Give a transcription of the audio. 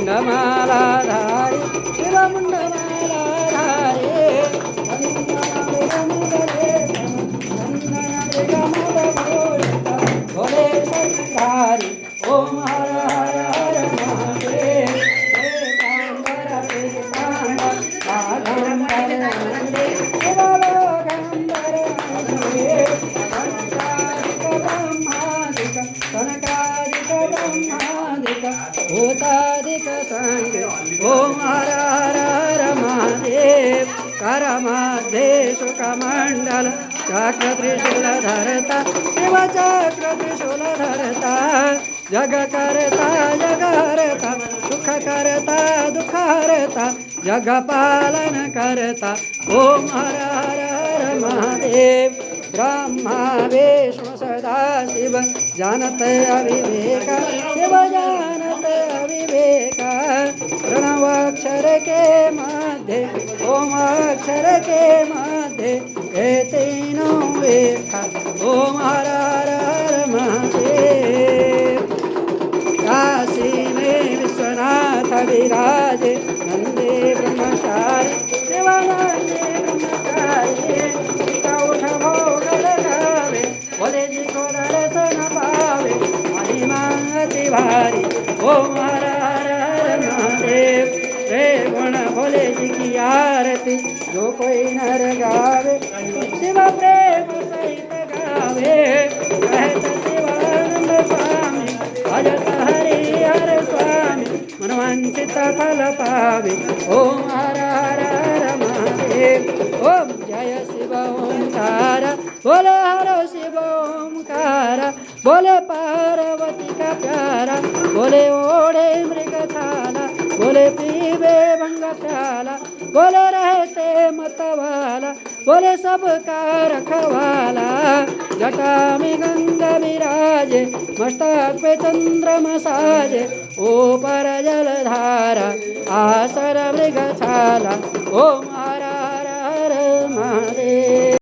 मुंडमालाधारी शिव मुंडमालाधारी भोले शंकरी ओम हर हर हर महादेव भूतादिक संग ओम हर हर हर महादेव करमध्ये सुखमंडल चक्र त्रिशूल धरता शिव चक्र त्रिशूल धरता जग करता जग हरता सुख करता दुख हरता जग पालन करता ओम हर हर हर महादेव ब्रह्मा विष्णु सदा शिव जानत अविवेक शिव जानत अविवेक प्रणव अक्षर के मध्य ओम अक्षर के मध्य ये तीनों वेद ओम हर हर हर महादेव काशी में विश्वनाथ विराजे नंदे ब्रह्मचारी शिवानंदे ब्रह्मचारी उठ भोग लगावे बोले जी को दर्शन पावे महिमा अति भारी ओम हर हर हर महादेव रे गुण भोले जी की आरती जो कोई नर गावे शिव प्रेम सहित गावे कहत शिवानंद स्वामी भजत हरि हर स्वामी मनवांचित फल पावे ओम हर हर हर महादेव ओम जय शिव ओंकार बोले हर शिव ओंकार बोले पार्वती का प्यारा बोले ओढ़े मृग छाला बोले पीवे भंग प्याला बोले रहते मतवाला बोले सबका रखवाला जटा में गंगा विराजे मस्तक पे चंद्रमा साजे ऊपर जलधारा आसर मृग छाला ओम हर हर हर महादेव।